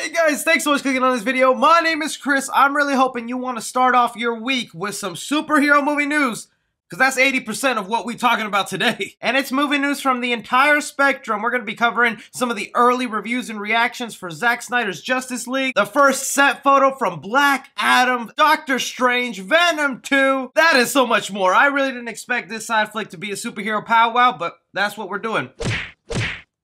Hey guys, thanks so much for clicking on this video. My name is Chris. I'm really hoping you want to start off your week with some superhero movie news, because that's 80% of what we're talking about today. And it's movie news from the entire spectrum. We're going to be covering some of the early reviews and reactions for Zack Snyder's Justice League, the first set photo from Black Adam, Doctor Strange, Venom 2. That is so much more. I really didn't expect this side flick to be a superhero powwow, but that's what we're doing.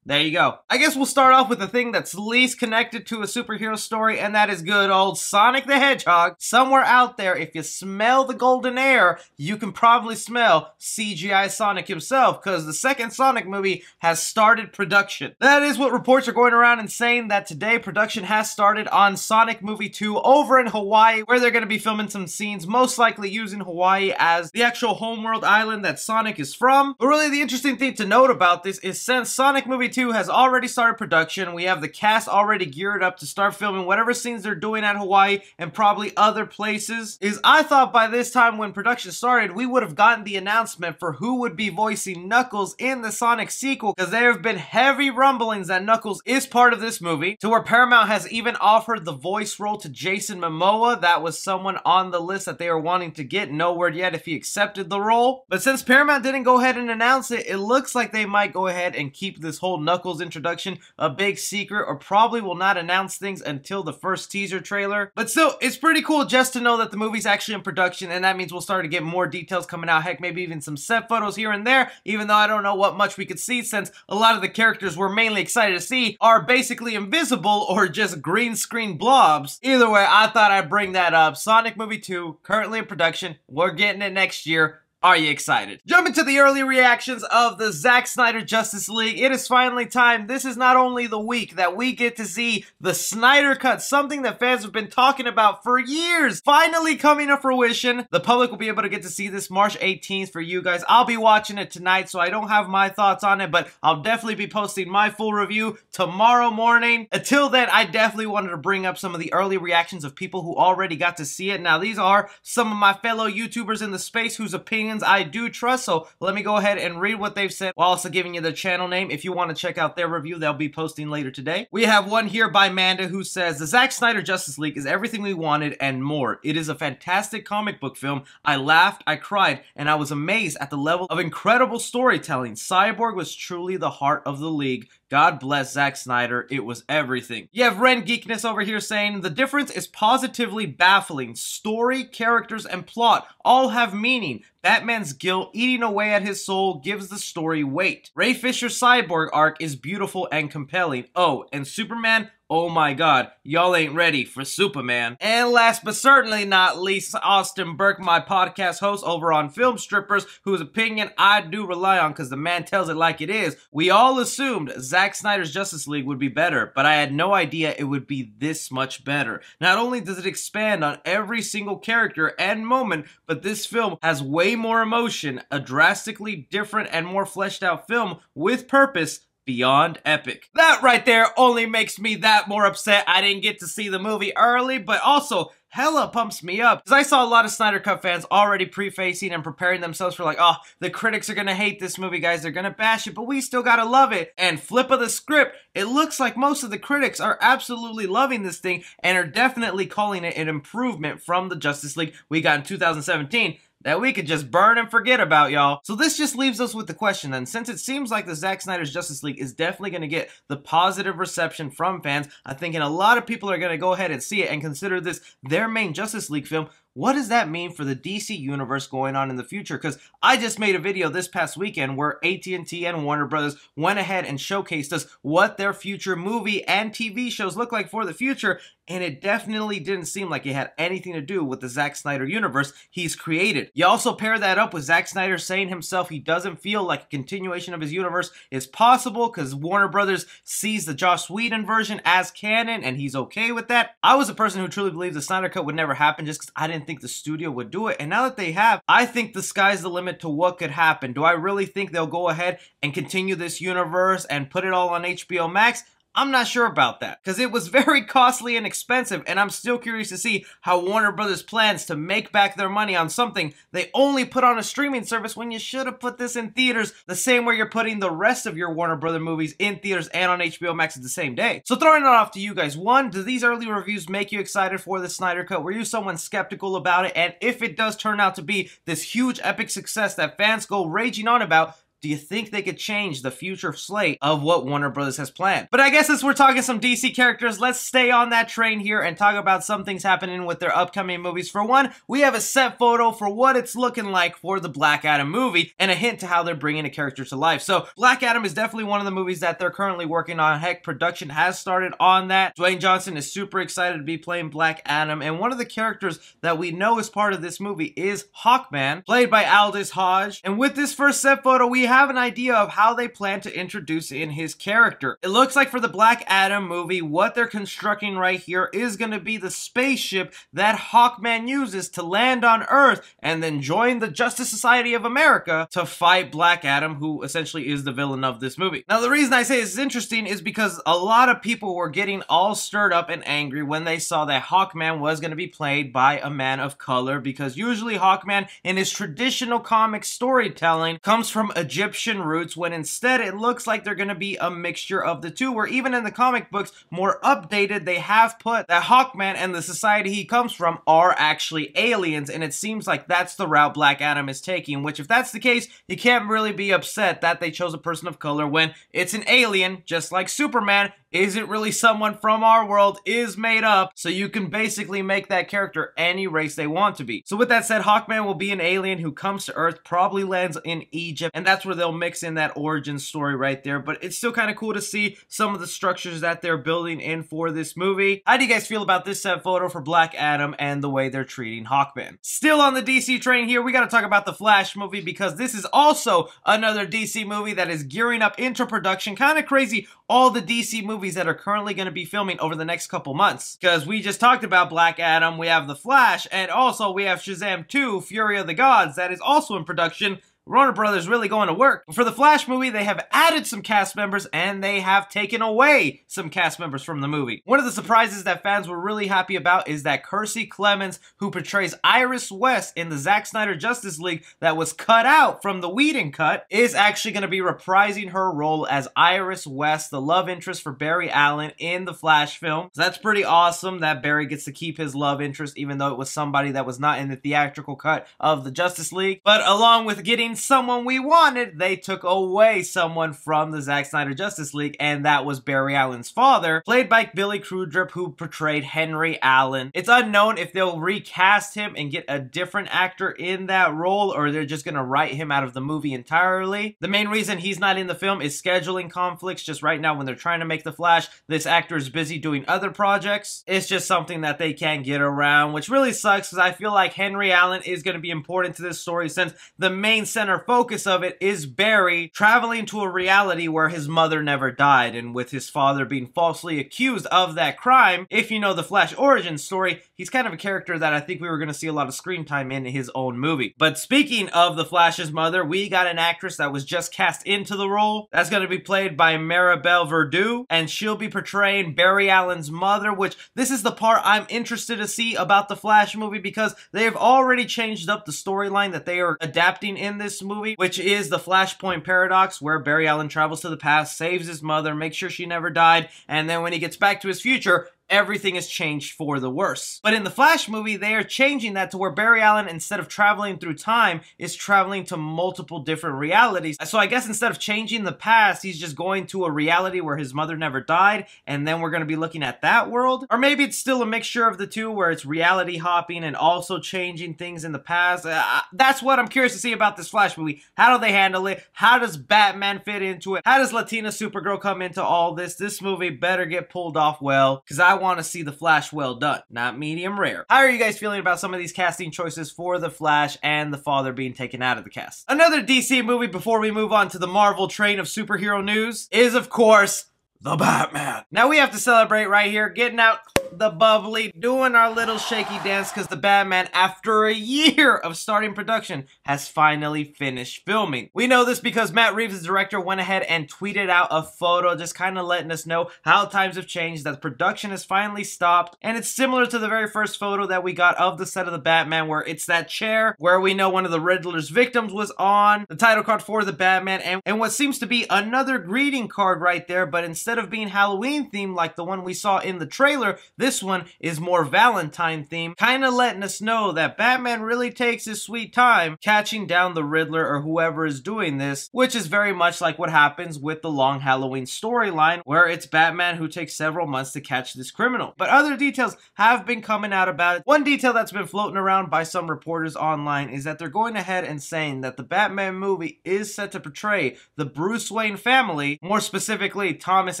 There you go. I guess we'll start off with the thing that's least connected to a superhero story, and that is good old Sonic the Hedgehog. Somewhere out there, if you smell the golden air, you can probably smell CGI Sonic himself, because the second Sonic movie has started production. That is what reports are going around and saying, that today production has started on Sonic Movie 2 over in Hawaii, where they're going to be filming some scenes, most likely using Hawaii as the actual homeworld island that Sonic is from. But really the interesting thing to note about this is, since Sonic Movie 2 has already started production, we have the cast already geared up to start filming whatever scenes they're doing at Hawaii and probably other places. I thought by this time when production started, we would have gotten the announcement for who would be voicing Knuckles in the Sonic sequel, because there have been heavy rumblings that Knuckles is part of this movie, to where Paramount has even offered the voice role to Jason Momoa. That was someone on the list that they were wanting to get. No word yet if he accepted the role. But since Paramount didn't go ahead and announce it, it looks like they might go ahead and keep this whole Knuckles introduction a big secret, or probably will not announce things until the first teaser trailer. But still, it's pretty cool just to know that the movie's actually in production, and that means we'll start to get more details coming out. Heck, maybe even some set photos here and there, even though I don't know what much we could see, since a lot of the characters we're mainly excited to see are basically invisible or just green screen blobs. Either way, I thought I'd bring that up. Sonic Movie 2, currently in production. We're getting it next year. Are you excited? Jumping to the early reactions of the Zack Snyder Justice League, it is finally time. This is not only the week that we get to see the Snyder Cut, something that fans have been talking about for years, finally coming to fruition. The public will be able to get to see this March 18th for you guys. I'll be watching it tonight, so I don't have my thoughts on it, but I'll definitely be posting my full review tomorrow morning. Until then, I definitely wanted to bring up some of the early reactions of people who already got to see it. Now, these are some of my fellow YouTubers in the space whose opinions I do trust, so let me go ahead and read what they've said while also giving you the channel name. If you want to check out their review, they'll be posting later today. We have one here by Manda who says, the Zack Snyder Justice League is everything we wanted and more. It is a fantastic comic book film. I laughed, I cried, and I was amazed at the level of incredible storytelling. Cyborg was truly the heart of the league. God bless Zack Snyder. It was everything. You have Ren Geekness over here saying, the difference is positively baffling. Story, characters, and plot all have meaning. Batman's guilt eating away at his soul gives the story weight. Ray Fisher's Cyborg arc is beautiful and compelling. Oh, and Superman? Oh my god, y'all ain't ready for Superman. And last but certainly not least, Austin Burke, my podcast host over on Film Strippers, whose opinion I do rely on because the man tells it like it is. We all assumed Zack Snyder's Justice League would be better, but I had no idea it would be this much better. Not only does it expand on every single character and moment, but this film has way more emotion, a drastically different and more fleshed out film with purpose, beyond epic. That right there only makes me that more upset I didn't get to see the movie early, but also hella pumps me up, because I saw a lot of Snyder Cut fans already prefacing and preparing themselves for like, oh, the critics are gonna hate this movie, guys, they're gonna bash it, but we still gotta love it. And flip of the script, it looks like most of the critics are absolutely loving this thing and are definitely calling it an improvement from the Justice League we got in 2017. That we could just burn and forget about, y'all. So this just leaves us with the question then, since it seems like the Zack Snyder's Justice League is definitely going to get the positive reception from fans, I think a lot of people are going to go ahead and see it and consider this their main Justice League film. What does that mean for the DC universe going on in the future? Because I just made a video this past weekend where AT&T and Warner Brothers went ahead and showcased us what their future movie and TV shows look like for the future, and it definitely didn't seem like it had anything to do with the Zack Snyder universe he's created. You also pair that up with Zack Snyder saying himself he doesn't feel like a continuation of his universe is possible because Warner Brothers sees the Joss Whedon version as canon and he's okay with that. I was a person who truly believed the Snyder Cut would never happen just because I didn't think the studio would do it, and now that they have, I think the sky's the limit to what could happen. Do I really think they'll go ahead and continue this universe and put it all on HBO Max? I'm not sure about that, because it was very costly and expensive, and I'm still curious to see how Warner Brothers plans to make back their money on something they only put on a streaming service when you should have put this in theaters the same way you're putting the rest of your Warner Brothers movies in theaters and on HBO Max at the same day. So throwing it off to you guys, one, do these early reviews make you excited for the Snyder Cut? Were you someone skeptical about it? And if it does turn out to be this huge epic success that fans go raging on about, do you think they could change the future slate of what Warner Brothers has planned? But I guess as we're talking some DC characters, let's stay on that train here and talk about some things happening with their upcoming movies. For one, we have a set photo for what it's looking like for the Black Adam movie and a hint to how they're bringing a character to life. So Black Adam is definitely one of the movies that they're currently working on. Heck, production has started on that. Dwayne Johnson is super excited to be playing Black Adam, and one of the characters that we know is part of this movie is Hackman, played by Aldous Hodge. And with this first set photo, we have an idea of how they plan to introduce in his character. It looks like for the Black Adam movie, what they're constructing right here is going to be the spaceship that Hackman uses to land on Earth and then join the Justice Society of America to fight Black Adam, who essentially is the villain of this movie. Now, the reason I say this is interesting is because a lot of people were getting all stirred up and angry when they saw that Hackman was going to be played by a man of color, because usually Hackman in his traditional comic storytelling comes from Egyptian roots, when instead it looks like they're going to be a mixture of the two, where even in the comic books, more updated, they have put that Hackman and the society he comes from are actually aliens, and it seems like that's the route Black Adam is taking, which if that's the case, you can't really be upset that they chose a person of color when it's an alien, just like Superman isn't really someone from our world, is made up, so you can basically make that character any race they want to be. So with that said, Hackman will be an alien who comes to Earth, probably lands in Egypt, and that's where they'll mix in that origin story right there. But it's still kind of cool to see some of the structures that they're building in for this movie. How do you guys feel about this set photo for Black Adam and the way they're treating Hackman? Still on the DC train here, we got to talk about the Flash movie, because this is also another DC movie that is gearing up into production. Kind of crazy, all the DC movies that are currently going to be filming over the next couple months, because we just talked about Black Adam, we have the Flash, and also we have Shazam 2, Fury of the Gods, that is also in production. Warner Brothers really going to work. For the Flash movie, they have added some cast members and they have taken away some cast members from the movie. One of the surprises that fans were really happy about is that Kiersey Clemons, who portrays Iris West in the Zack Snyder Justice League that was cut out from the Whedon cut, is actually going to be reprising her role as Iris West, the love interest for Barry Allen in the Flash film. So that's pretty awesome that Barry gets to keep his love interest, even though it was somebody that was not in the theatrical cut of the Justice League. But along with getting someone we wanted, they took away someone from the Zack Snyder Justice League, and that was Barry Allen's father, played by Billy Crudup, who portrayed Henry Allen. It's unknown if they'll recast him and get a different actor in that role, or they're just gonna write him out of the movie entirely. The main reason he's not in the film is scheduling conflicts. Just right now when they're trying to make The Flash, this actor is busy doing other projects. It's just something that they can't get around, which really sucks, because I feel like Henry Allen is going to be important to this story, since the main center focus of it is Barry traveling to a reality where his mother never died, and with his father being falsely accused of that crime. If you know the Flash origin story, he's kind of a character that I think we were going to see a lot of screen time in his own movie. But speaking of the Flash's mother, we got an actress that was just cast into the role. That's going to be played by Maribel Verdú, and she'll be portraying Barry Allen's mother, which this is the part I'm interested to see about the Flash movie, because they've already changed up the storyline that they are adapting in this movie, which is the Flashpoint Paradox, where Barry Allen travels to the past, saves his mother, makes sure she never died, and then when he gets back to his future, everything has changed for the worse. But in the Flash movie, they are changing that to where Barry Allen, instead of traveling through time, is traveling to multiple different realities. So I guess instead of changing the past, he's just going to a reality where his mother never died, and then we're going to be looking at that world. Or maybe it's still a mixture of the two, where it's reality hopping and also changing things in the past. That's what I'm curious to see about this Flash movie. How do they handle it? How does Batman fit into it? How does Latina Supergirl come into all this? This movie better get pulled off well, because I want to see the Flash well done, not medium rare. How are you guys feeling about some of these casting choices for the Flash and the father being taken out of the cast? Another DC movie before we move on to the Marvel train of superhero news is, of course, the Batman. Now we have to celebrate right here, getting out the bubbly, doing our little shaky dance because the Batman, after a year of starting production, has finally finished filming. We know this because Matt Reeves, the director, went ahead and tweeted out a photo just kind of letting us know how times have changed, that production has finally stopped, and it's similar to the very first photo that we got of the set of the Batman, where it's that chair where we know one of the Riddler's victims was on, the title card for the Batman, and what seems to be another greeting card right there, but instead of being Halloween themed like the one we saw in the trailer, this one is more Valentine themed, kind of letting us know that Batman really takes his sweet time catching down the Riddler or whoever is doing this, which is very much like what happens with the Long Halloween storyline, where it's Batman who takes several months to catch this criminal. But other details have been coming out about it. One detail that's been floating around by some reporters online is that they're going ahead and saying that the Batman movie is set to portray the Bruce Wayne family, more specifically Thomas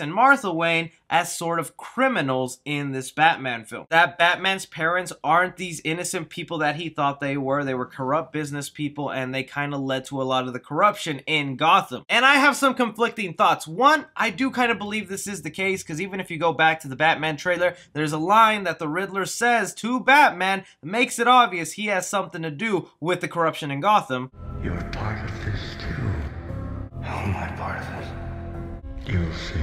and Martha Wayne, as sort of criminals in this Batman film. That Batman's parents aren't these innocent people that he thought they were. They were corrupt business people, and they kind of led to a lot of the corruption in Gotham. And I have some conflicting thoughts. One, I do kind of believe this is the case, because even if you go back to the Batman trailer, there's a line that the Riddler says to Batman that makes it obvious he has something to do with the corruption in Gotham. You're part of this too. How am I part of it? You'll see.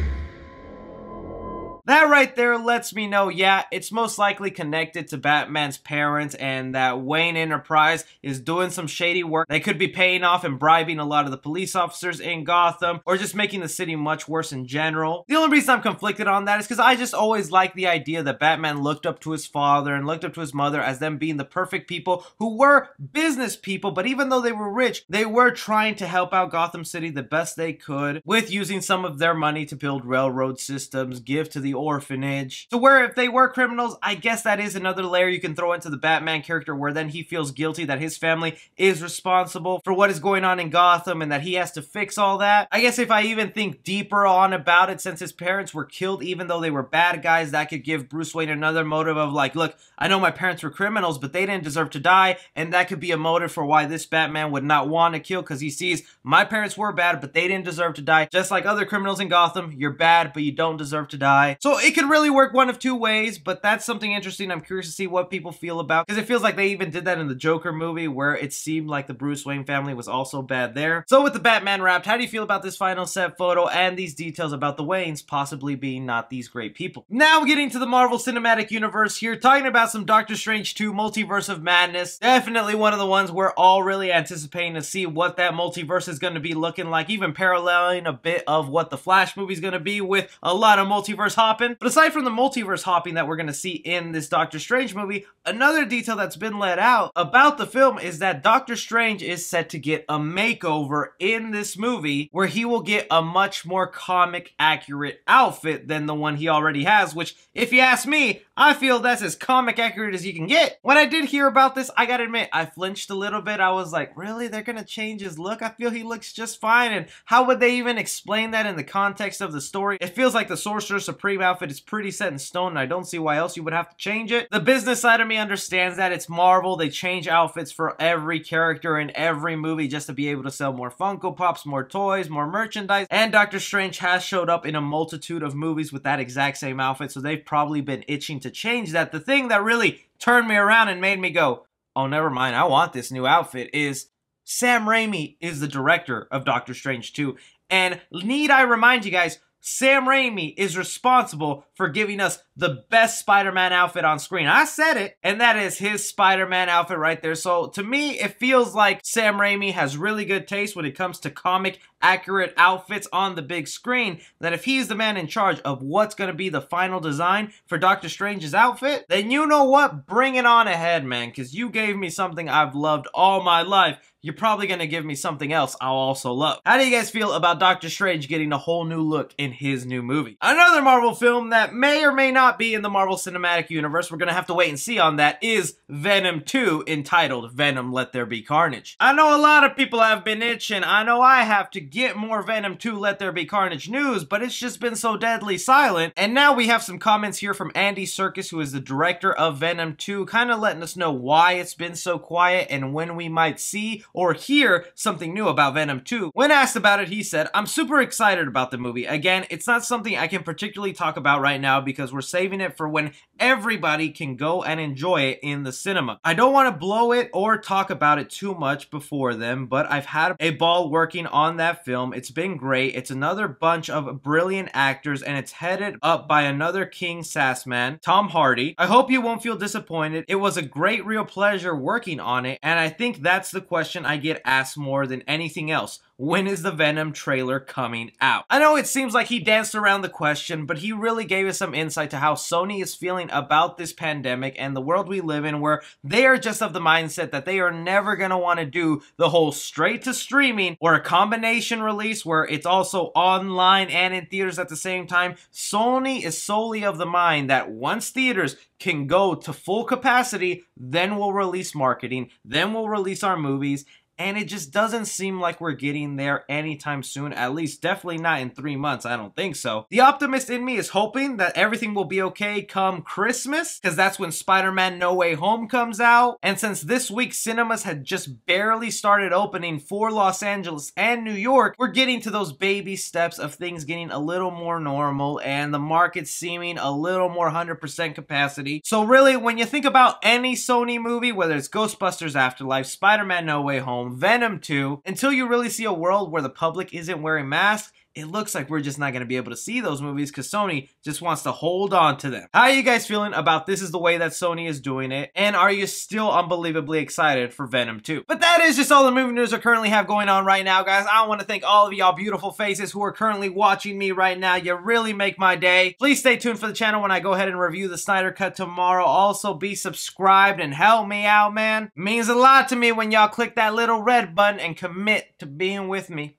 That right there lets me know, yeah, it's most likely connected to Batman's parents and that Wayne Enterprise is doing some shady work. They could be paying off and bribing a lot of the police officers in Gotham, or just making the city much worse in general. The only reason I'm conflicted on that is because I just always like the idea that Batman looked up to his father and looked up to his mother as them being the perfect people who were business people, but even though they were rich, they were trying to help out Gotham City the best they could with using some of their money to build railroad systems, give to the orphanage, to where if they were criminals, I guess that is another layer you can throw into the Batman character, where then he feels guilty that his family is responsible for what is going on in Gotham and that he has to fix all that. I guess if I even think deeper on about it, since his parents were killed even though they were bad guys, that could give Bruce Wayne another motive of like, look, I know my parents were criminals, but they didn't deserve to die, and that could be a motive for why this Batman would not want to kill, because he sees my parents were bad, but they didn't deserve to die. Just like other criminals in Gotham, you're bad, but you don't deserve to die. So it could really work one of two ways, but that's something interesting. I'm curious to see what people feel about, because it feels like they even did that in the Joker movie, where it seemed like the Bruce Wayne family was also bad there. So with the Batman wrapped, how do you feel about this final set photo and these details about the Waynes possibly being not these great people? Now getting to the Marvel Cinematic Universe here, talking about some Doctor Strange 2 Multiverse of Madness. Definitely one of the ones we're all really anticipating to see what that multiverse is going to be looking like, even paralleling a bit of what the Flash movie is going to be, with a lot of multiverse hopping. But aside from the multiverse hopping that we're going to see in this Doctor Strange movie, another detail that's been let out about the film is that Doctor Strange is set to get a makeover in this movie, where he will get a much more comic accurate outfit than the one he already has, which, if you ask me, I feel that's as comic accurate as you can get. When I did hear about this, I gotta admit, I flinched a little bit. I was like, really? They're gonna change his look? I feel he looks just fine, and how would they even explain that in the context of the story? It feels like the Sorcerer Supreme outfit is pretty set in stone, and I don't see why else you would have to change it. The business side of me understands that it's Marvel. They change outfits for every character in every movie just to be able to sell more Funko Pops, more toys, more merchandise, and Doctor Strange has showed up in a multitude of movies with that exact same outfit, so they've probably been itching to change that. The thing that really turned me around and made me go, oh, never mind, I want this new outfit, is Sam Raimi is the director of Doctor Strange 2, and need I remind you guys, Sam Raimi is responsible for giving us the best Spider-Man outfit on screen. I said it, and that is his Spider-Man outfit right there. So to me, it feels like Sam Raimi has really good taste when it comes to comic accurate outfits on the big screen, that if he's the man in charge of what's going to be the final design for Doctor Strange's outfit, then you know what? Bring it on ahead, man, because you gave me something I've loved all my life. You're probably going to give me something else I'll also love. How do you guys feel about Doctor Strange getting a whole new look in his new movie? Another Marvel film that may or may not be in the Marvel Cinematic Universe, we're going to have to wait and see on that, is Venom 2, entitled Venom Let There Be Carnage. I know a lot of people have been itching. I know I have to get more Venom 2 Let There Be Carnage news, but it's just been so deadly silent. And now we have some comments here from Andy Serkis, who is the director of Venom 2, kind of letting us know why it's been so quiet and when we might see or hear something new about Venom 2. When asked about it, he said, "I'm super excited about the movie. Again, it's not something I can particularly talk about right now because we're saving it for when everybody can go and enjoy it in the cinema. I don't want to blow it or talk about it too much before then, but I've had a ball working on that film. It's been great. It's another bunch of brilliant actors, and it's headed up by another King Sassman, Tom Hardy. I hope you won't feel disappointed. It was a great real pleasure working on it, and I think that's the question I get asked more than anything else. When is the Venom trailer coming out? I know it seems like he danced around the question, but he really gave us some insight to how Sony is feeling about this pandemic and the world we live in, where they are just of the mindset that they are never going to want to do the whole straight to streaming or a combination release where it's also online and in theaters at the same time. Sony is solely of the mind that once theaters can go to full capacity, then we'll release marketing, then we'll release our movies. And it just doesn't seem like we're getting there anytime soon. At least definitely not in 3 months. I don't think so. The optimist in me is hoping that everything will be okay come Christmas, because that's when Spider-Man No Way Home comes out. And since this week cinemas had just barely started opening for Los Angeles and New York, we're getting to those baby steps of things getting a little more normal and the market seeming a little more 100% capacity. So really, when you think about any Sony movie, whether it's Ghostbusters Afterlife, Spider-Man No Way Home, Venom 2, until you really see a world where the public isn't wearing masks, it looks like we're just not going to be able to see those movies because Sony just wants to hold on to them. How are you guys feeling about this is the way that Sony is doing it? And are you still unbelievably excited for Venom 2? But that is just all the movie news I currently have going on right now, guys. I want to thank all of y'all beautiful faces who are currently watching me right now. You really make my day. Please stay tuned for the channel when I go ahead and review the Snyder Cut tomorrow. Also, be subscribed and help me out, man. It means a lot to me when y'all click that little red button and commit to being with me.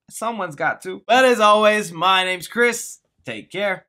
Someone's got to. But as always, my name's Chris. Take care.